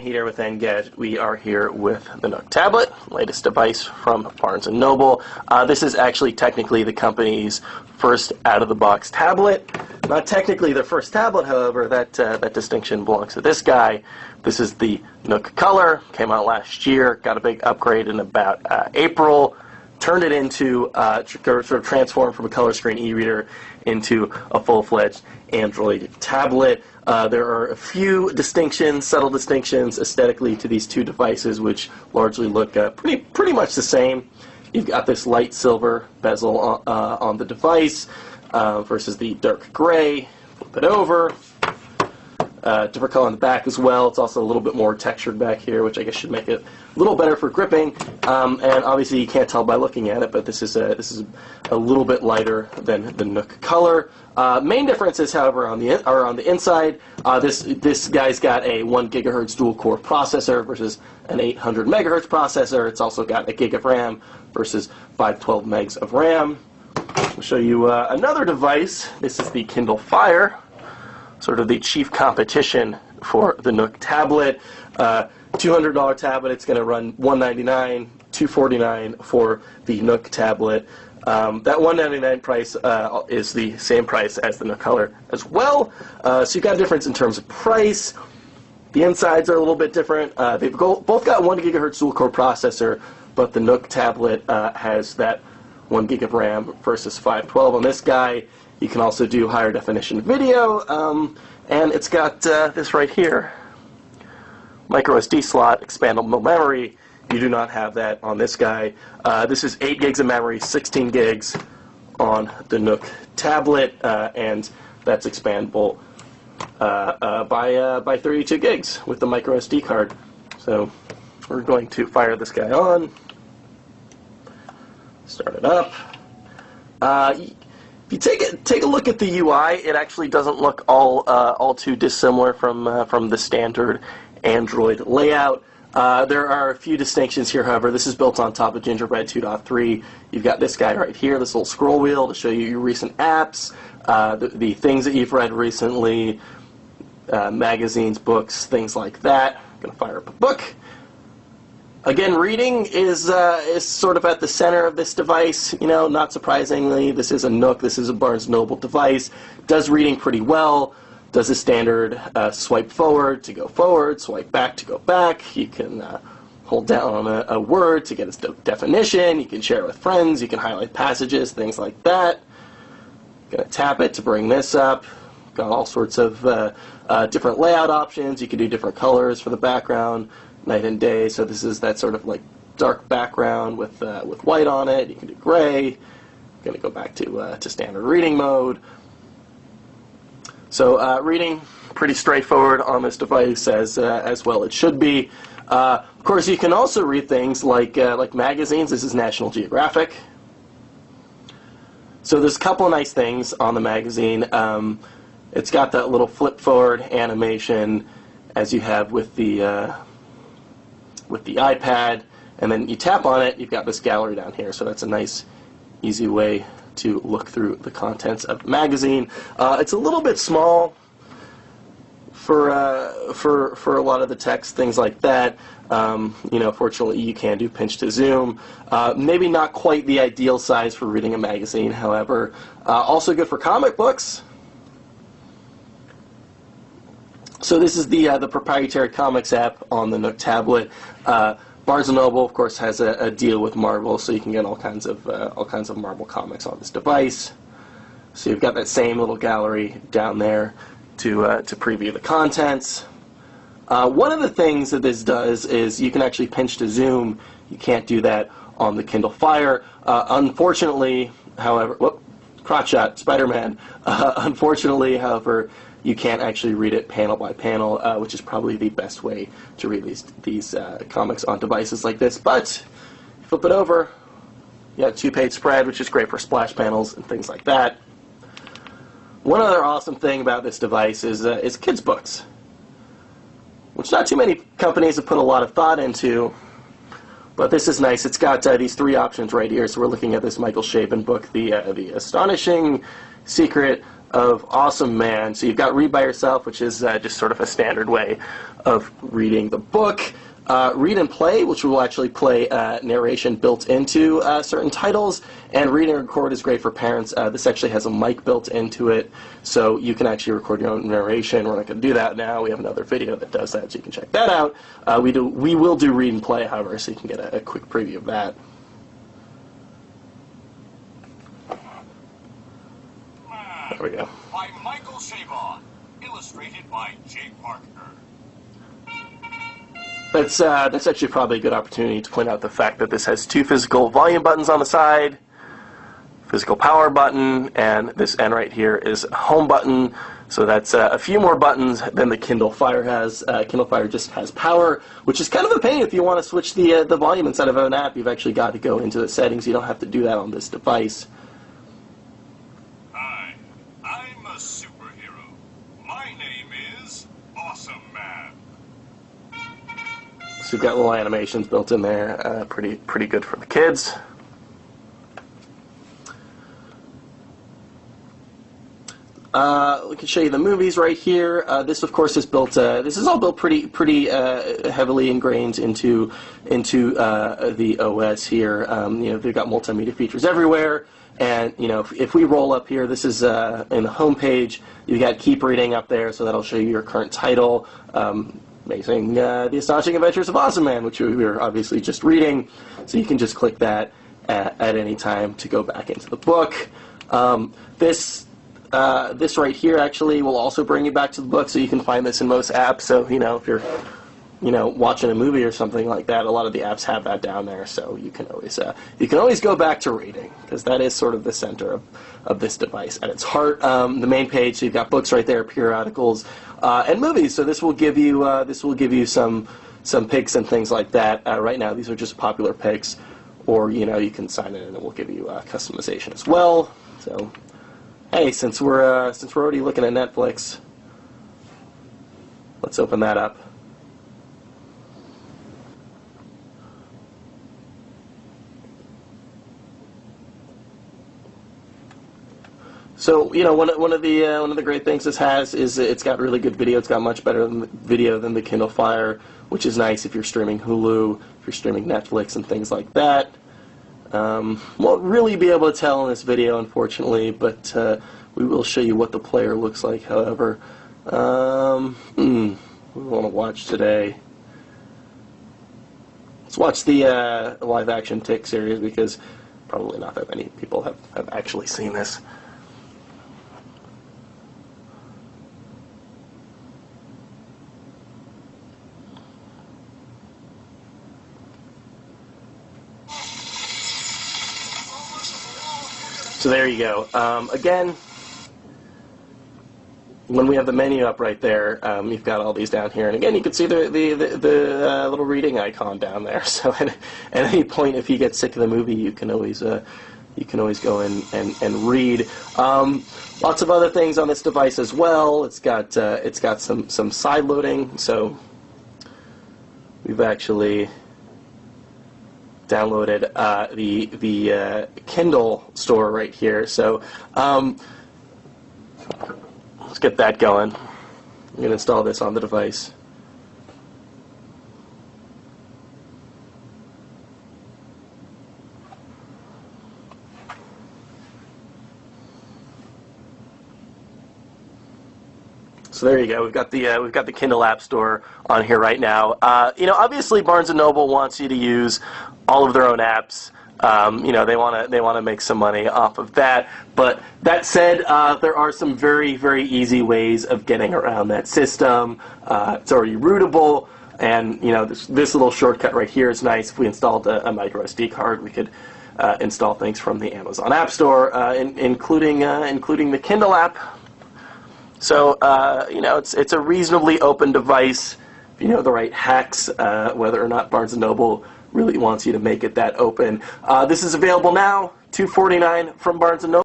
Here with Engadget, we are here with the Nook Tablet, latest device from Barnes & Noble. This is actually technically the company's first out-of-the-box tablet. Not technically their first tablet, however, that distinction belongs to this guy. This is the Nook Color, came out last year, got a big upgrade in about April, turned it into, sort of transformed from a color screen e-reader into a full-fledged Android tablet. There are a few distinctions, subtle distinctions aesthetically to these two devices, which largely look pretty much the same. You've got this light silver bezel on the device versus the dark gray. Flip it over. Different color on the back as well. It's also a little bit more textured back here, which I guess should make it a little better for gripping. And obviously you can't tell by looking at it, but this is a little bit lighter than the Nook Color. Main differences, however, are on the inside. This guy's got a 1 GHz dual-core processor versus an 800 MHz processor. It's also got a gig of RAM versus 512 megs of RAM. I'll show you another device. This is the Kindle Fire, sort of the chief competition for the Nook Tablet. $200 tablet. It's going to run $199, $249 for the Nook Tablet. That $199 price is the same price as the Nook Color as well. So you've got a difference in terms of price. The insides are a little bit different. They've both got 1 GHz dual-core processor, but the Nook Tablet has that 1 gig of RAM versus 512 on this guy. You can also do higher definition video, and it's got this right here, micro SD slot, expandable memory. You do not have that on this guy. This is 8 gigs of memory, 16 gigs on the Nook Tablet, and that's expandable by 32 gigs with the micro SD card. So we're going to fire this guy on, start it up. If you take a look at the UI, it actually doesn't look all too dissimilar from the standard Android layout. There are a few distinctions here, however. This is built on top of Gingerbread 2.3. You've got this guy right here, this little scroll wheel to show you your recent apps, the things that you've read recently, magazines, books, things like that. I'm going to fire up a book. Again, reading is sort of at the center of this device. You know, not surprisingly, this is a Nook, this is a Barnes & Noble device. Does reading pretty well. Does a standard swipe forward to go forward, swipe back to go back. You can hold down on a word to get its definition. You can share it with friends. You can highlight passages, things like that. Gonna tap it to bring this up. Got all sorts of different layout options. You can do different colors for the background, night and day. So this is that sort of like dark background with white on it. You can do gray. Gonna go back to standard reading mode. So reading pretty straightforward on this device, as well it should be. Of course, you can also read things like magazines. This is National Geographic. So there's a couple of nice things on the magazine. It's got that little flip forward animation as you have with the iPad, and then you tap on it. You've got this gallery down here. So that's a nice, easy way to look through the contents of the magazine. It's a little bit small for a lot of the text, things like that. You know, fortunately, you can do pinch to zoom. Maybe not quite the ideal size for reading a magazine, however. Also good for comic books. So this is the proprietary comics app on the Nook Tablet. Barnes & Noble, of course, has a deal with Marvel, so you can get all kinds of Marvel comics on this device. So you've got that same little gallery down there to preview the contents. One of the things that this does is you can actually pinch to zoom. You can't do that on the Kindle Fire. Unfortunately, however, whoop, crotch shot, Spider-Man. Unfortunately, however, you can't actually read it panel by panel, which is probably the best way to read these comics on devices like this. But flip it over, you got a 2-page spread, which is great for splash panels and things like that. One other awesome thing about this device is kids' books, which not too many companies have put a lot of thought into. But this is nice. It's got these 3 options right here. So we're looking at this Michael Chabon book, the Astonishing Secret Awesome Man. So you've got Read by Yourself, which is just sort of a standard way of reading the book. Read and Play, which will actually play narration built into certain titles. And Read and Record is great for parents. This actually has a mic built into it, so you can actually record your own narration. We're not going to do that now. We have another video that does that, so you can check that out. We will do Read and Play, however, so you can get a quick preview of that. There we go. By Michael Chabon, illustrated by Jake Parker. That's actually probably a good opportunity to point out the fact that this has two physical volume buttons on the side, physical power button, and this N right here is a home button. So that's a few more buttons than the Kindle Fire has. Kindle Fire just has power, which is kind of a pain if you want to switch the volume inside of an app. You've actually got to go into the settings. You don't have to do that on this device. Hi, I'm a superhero. My name is Awesome Man. So you've got little animations built in there, pretty good for the kids. We can show you the movies right here. This, of course, is built. This is all built pretty heavily ingrained into the OS here. You know, they've got multimedia features everywhere. And you know, if we roll up here, this is in the home page. You've got Keep Reading up there, so that'll show you your current title. Amazing, The Astonishing Adventures of Awesome Man, which we were obviously just reading. So you can just click that at any time to go back into the book. This right here actually will also bring you back to the book, so you can find this in most apps. So you know, if you're watching a movie or something like that, a lot of the apps have that down there. So you can always go back to reading, because that is sort of the center of this device at its heart. The main page, so you've got books right there, periodicals, and movies. So this will give you some picks and things like that. Right now, these are just popular picks, or you can sign in and it will give you customization as well. So hey, since we're already looking at Netflix, let's open that up. So one of the great things this has is it's got really good video. It's got much better video than the Kindle Fire, which is nice if you're streaming Hulu, if you're streaming Netflix and things like that. Won't really be able to tell in this video, unfortunately, but we will show you what the player looks like. However, what do we want to watch today? Let's watch the live-action Tick series, because probably not that many people have actually seen this. So there you go. Again, when we have the menu up right there, you've got all these down here, and again, you can see the little reading icon down there. So at any point, if you get sick of the movie, you can always go in and read. Lots of other things on this device as well. It's got some side loading. So we've actually downloaded the Kindle store right here. So let's get that going. I'm going to install this on the device. So there you go. We've got the Kindle App Store on here right now. Obviously Barnes & Noble wants you to use all of their own apps. They want to make some money off of that. But that said, there are some very, very easy ways of getting around that system. It's already rootable, and this little shortcut right here is nice. If we installed a micro SD card, we could install things from the Amazon App Store, including the Kindle app. So it's a reasonably open device if you know the right hacks. Whether or not Barnes & Noble really wants you to make it that open. This is available now, $2.49 from Barnes & Noble.